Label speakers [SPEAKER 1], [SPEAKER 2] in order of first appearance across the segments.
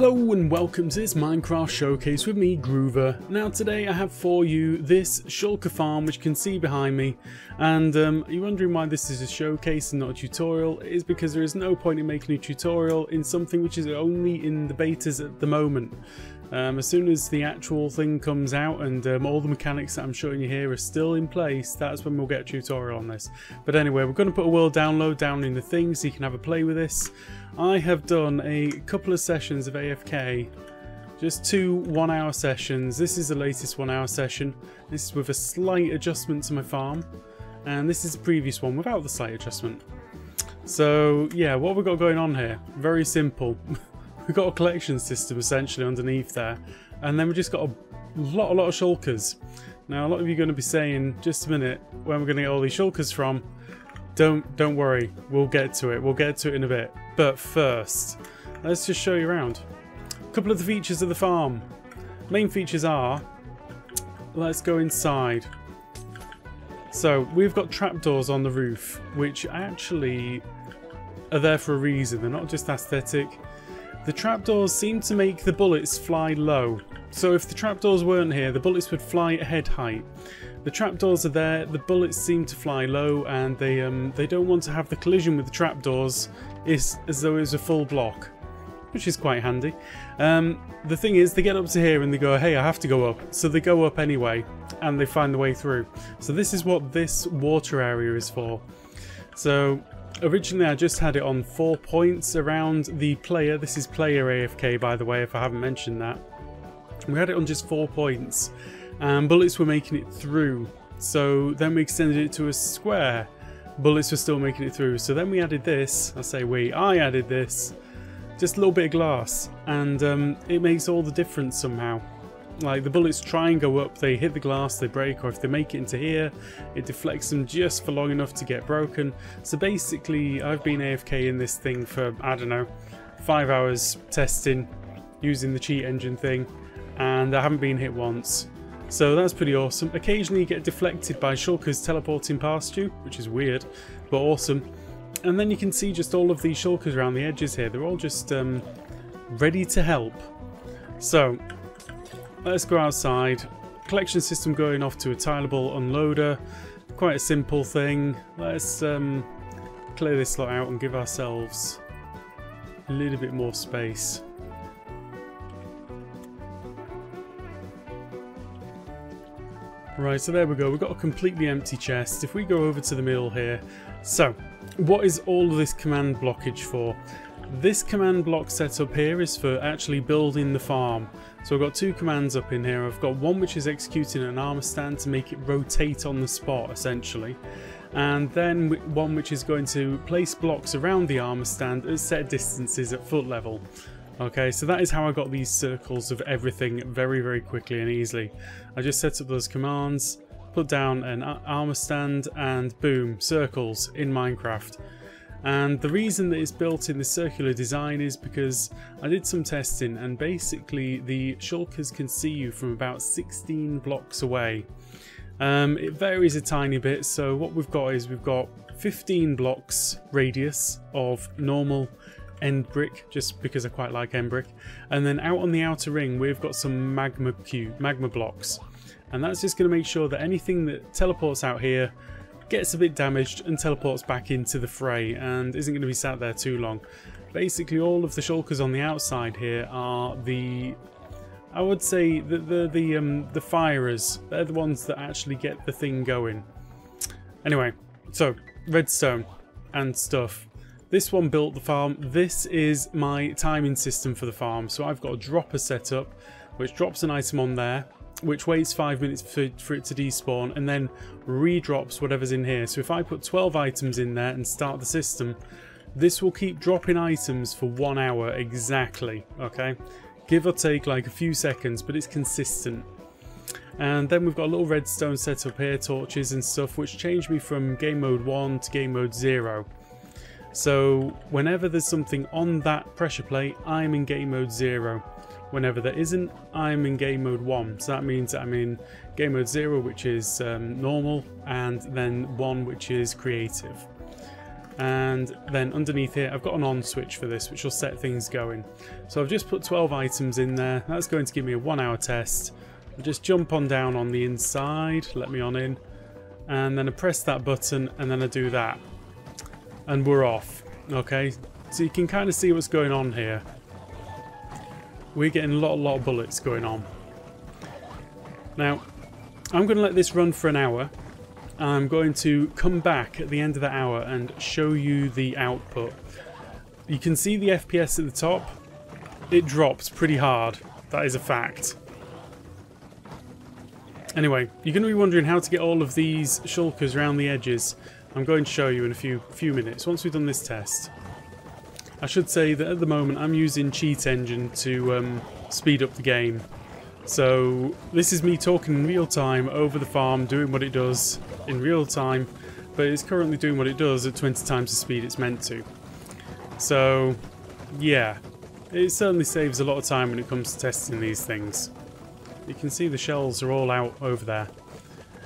[SPEAKER 1] Hello and welcome to this Minecraft showcase with me, Groover. Now today I have for you this shulker farm which you can see behind me, and you're wondering why this is a showcase and not a tutorial. It is because there is no point in making a tutorial in something which is only in the betas at the moment. As soon as the actual thing comes out and all the mechanics that I'm showing you here are still in place, that's when we'll get a tutorial on this. But anyway, we're going to put a world download down in the thing so you can have a play with this. I have done a couple of sessions of AFK, just 2 1-hour sessions. This is the latest 1-hour session. This is with a slight adjustment to my farm, and this is the previous one without the slight adjustment. So yeah, what we've got going on here, very simple. We've got a collection system essentially underneath there, and then we've just got a lot of shulkers. Now a lot of you are going to be saying, just a minute, where we're going to get all these shulkers from? Don't worry, we'll get to it. We'll get to it in a bit. But first, let's just show you around. A couple of the features of the farm. Main features are, let's go inside. So we've got trapdoors on the roof, which actually are there for a reason. They're not just aesthetic. The trapdoors seem to make the bullets fly low. So if the trapdoors weren't here, the bullets would fly at head height. The trapdoors are there, the bullets seem to fly low, and they don't want to have the collision with the trapdoors as though it was a full block, which is quite handy. The thing is, they get up to here and they go, hey, I have to go up. So they go up anyway, and they find the way through. So this is what this water area is for. So originally I just had it on 4 points around the player. This is player AFK, by the way, if I haven't mentioned that. We had it on just 4 points, and bullets were making it through. So then we extended it to a square. Bullets were still making it through. So then we added this. I added this. Just a little bit of glass, and it makes all the difference somehow. Like, the bullets try and go up, they hit the glass, they break, or if they make it into here, it deflects them just for long enough to get broken. So basically, I've been AFK in this thing for, I don't know, 5 hours testing, using the cheat engine thing, and I haven't been hit once. So that's pretty awesome. Occasionally you get deflected by shulkers teleporting past you, which is weird, but awesome. And then you can see just all of these shulkers around the edges here. They're all just ready to help. So let's go outside. Collection system going off to a tileable unloader. Quite a simple thing. Let's clear this lot out and give ourselves a little bit more space. Right, so there we go. We've got a completely empty chest. If we go over to the middle here. So, what is all of this command blockage for? This command block setup here is for actually building the farm. So I've got 2 commands up in here. I've got one which is executing an armor stand to make it rotate on the spot, essentially. And then one which is going to place blocks around the armor stand at set distances at foot level. Okay, so that is how I got these circles of everything very quickly and easily. I just set up those commands, put down an armor stand, and boom, circles in Minecraft. And the reason that it's built in the circular design is because I did some testing, and basically the shulkers can see you from about 16 blocks away. It varies a tiny bit, so what we've got is we've got 15 blocks radius of normal end brick, just because I quite like end brick, and then out on the outer ring we've got some magma blocks, and that's just going to make sure that anything that teleports out here gets a bit damaged and teleports back into the fray and isn't going to be sat there too long. Basically all of the shulkers on the outside here are the, I would say, the firers. They're the ones that actually get the thing going. Anyway, so redstone and stuff. This one built the farm. This is my timing system for the farm. So I've got a dropper set up, which drops an item on there, which waits 5 minutes for it to despawn, and then redrops whatever's in here. So if I put 12 items in there and start the system, this will keep dropping items for 1 hour exactly, okay? Give or take like a few seconds, but it's consistent. And then we've got a little redstone set up here, torches and stuff, which change me from game mode 1 to game mode 0. So whenever there's something on that pressure plate, I'm in game mode 0. Whenever there isn't, I'm in game mode 1. So that means that I'm in game mode 0, which is normal, and then 1, which is creative. And then underneath here, I've got an on switch for this, which will set things going. So I've just put 12 items in there. That's going to give me a 1 hour test. I'll just jump on down on the inside, let me on in, and then I press that button, and then I do that. And we're off, okay? So you can kind of see what's going on here. We're getting a lot of bullets going on. Now, I'm going to let this run for an hour. I'm going to come back at the end of the hour and show you the output. You can see the FPS at the top. It drops pretty hard. That is a fact. Anyway, you're going to be wondering how to get all of these shulkers around the edges. I'm going to show you in a few minutes, once we've done this test. I should say that at the moment I'm using Cheat Engine to speed up the game. So this is me talking in real time over the farm, doing what it does in real time, but it's currently doing what it does at 20 times the speed it's meant to. So yeah, it certainly saves a lot of time when it comes to testing these things. You can see the shells are all out over there.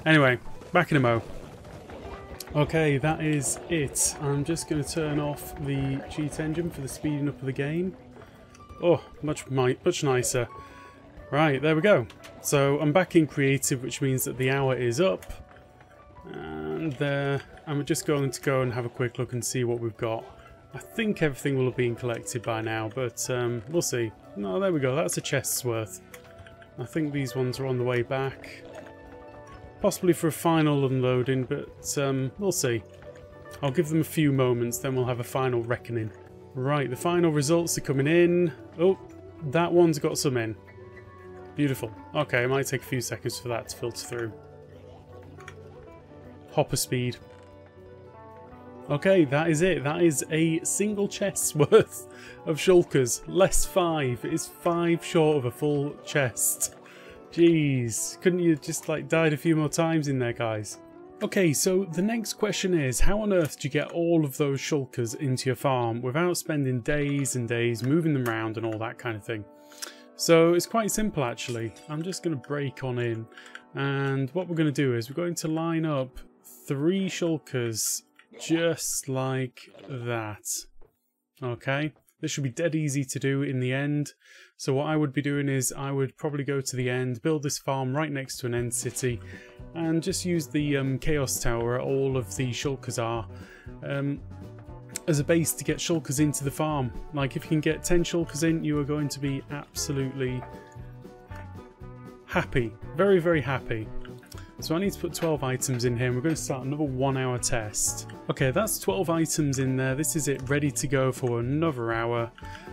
[SPEAKER 1] Anyway, back in a mo. Okay, that is it. I'm just going to turn off the cheat engine for the speeding up of the game. Oh, much nicer. Right, there we go. So I'm back in creative, which means that the hour is up. And I'm just going to go and have a quick look and see what we've got. I think everything will have been collected by now, but we'll see. No, there we go. That's a chest's worth. I think these ones are on the way back. Possibly for a final unloading, but we'll see. I'll give them a few moments, then we'll have a final reckoning. Right, the final results are coming in. Oh, that one's got some in. Beautiful. Okay, it might take a few seconds for that to filter through. Hopper speed. Okay, that is it. That is a single chest's worth of shulkers. Less 5. It is 5 short of a full chest. Jeez, couldn't you just like died a few more times in there, guys? Okay, so the next question is, how on earth do you get all of those shulkers into your farm without spending days and days moving them around and all that kind of thing? So it's quite simple actually. I'm just going to break on in, and what we're going to do is we're going to line up 3 shulkers just like that. Okay, this should be dead easy to do in the end. So what I would be doing is I would probably go to the end, build this farm right next to an end city, and just use the Chaos Tower where all of the shulkers are as a base to get shulkers into the farm. Like if you can get 10 shulkers in, you are going to be absolutely happy. Very, very happy. So I need to put 12 items in here, and we're going to start another 1 hour test. Okay, that's 12 items in there. This is it, ready to go for another hour.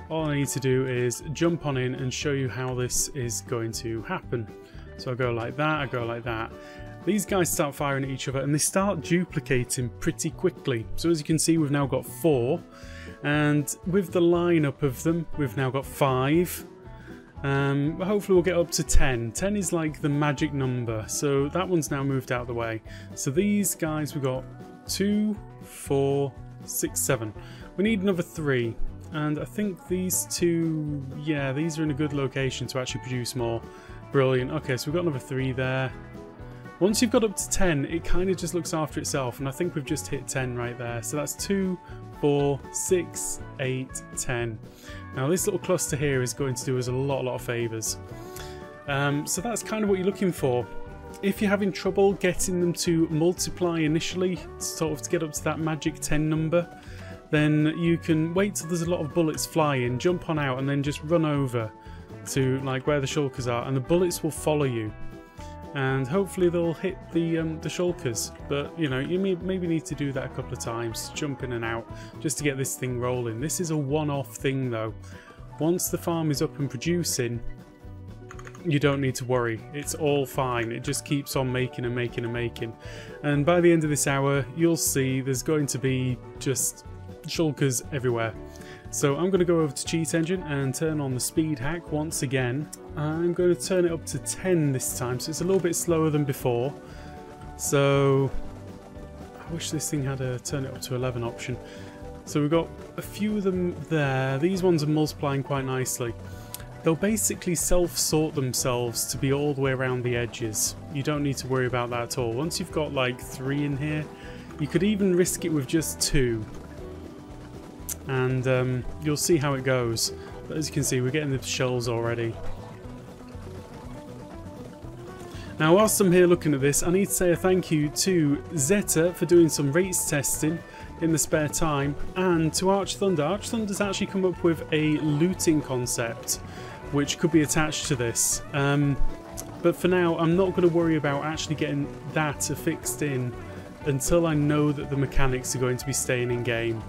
[SPEAKER 1] All I need to do is jump on in and show you how this is going to happen. So I go like that, I go like that. These guys start firing at each other and they start duplicating pretty quickly. So as you can see, we've now got 4. And with the lineup of them, we've now got 5. Hopefully we'll get up to 10. 10 is like the magic number, so that one's now moved out of the way. So these guys, we've got 2, 4, 6, 7. We need another 3, and I think these 2, yeah, these are in a good location to actually produce more. Brilliant. Okay, so we've got another 3 there. Once you've got up to 10, it kind of just looks after itself, and I think we've just hit 10 right there. So that's 2, 4, 6, 8, 10. Now this little cluster here is going to do us a lot of favours. So that's kind of what you're looking for. If you're having trouble getting them to multiply initially, sort of to get up to that magic 10 number, then you can wait till there's a lot of bullets flying, jump on out, and then just run over to like where the shulkers are, and the bullets will follow you. And hopefully they'll hit the shulkers, but you know, you maybe need to do that a couple of times, jump in and out, just to get this thing rolling. This is a one-off thing though. Once the farm is up and producing, you don't need to worry, it's all fine. It just keeps on making and making and making, and by the end of this hour you'll see there's going to be just shulkers everywhere. So I'm going to go over to Cheat Engine and turn on the speed hack once again. I'm going to turn it up to 10 this time, so it's a little bit slower than before. So I wish this thing had a turn it up to 11 option. So we've got a few of them there. These ones are multiplying quite nicely. They'll basically self-sort themselves to be all the way around the edges. You don't need to worry about that at all. Once you've got like 3 in here, you could even risk it with just 2. and you'll see how it goes. But as you can see, we're getting the shells already. Now, whilst I'm here looking at this, I need to say a thank you to Zeta for doing some rates testing in the spare time, and to Arch Thunder. Arch Thunder's actually come up with a looting concept which could be attached to this. But for now, I'm not going to worry about actually getting that fixed in until I know that the mechanics are going to be staying in game.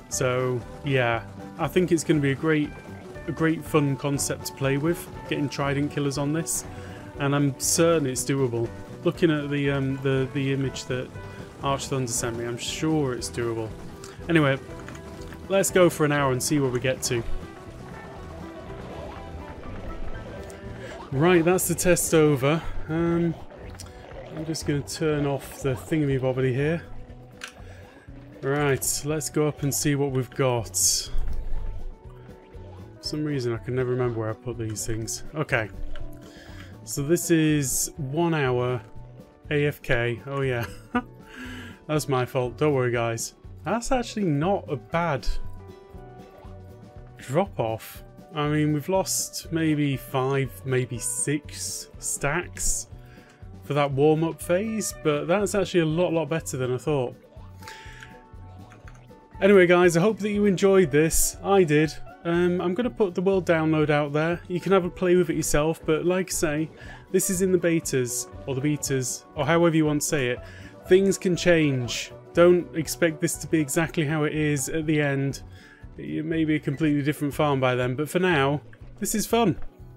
[SPEAKER 1] So yeah, I think it's going to be a great fun concept to play with, getting Trident Killers on this, and I'm certain it's doable. Looking at the image that Arch Thunder sent me, I'm sure it's doable. Anyway, let's go for an hour and see where we get to. Right, that's the test over. I'm just going to turn off the thingamybobbity here. Right, let's go up and see what we've got. For some reason I can never remember where I put these things. Okay, so this is 1 hour AFK. Oh yeah, that's my fault. Don't worry guys. That's actually not a bad drop off. I mean, we've lost maybe 5, maybe 6 stacks for that warm-up phase, but that's actually a lot better than I thought. Anyway guys, I hope that you enjoyed this. I did. I'm going to put the world download out there. You can have a play with it yourself, but like I say, this is in the betas, or the betas, or however you want to say it. Things can change. Don't expect this to be exactly how it is at the end. It may be a completely different farm by then, but for now, this is fun.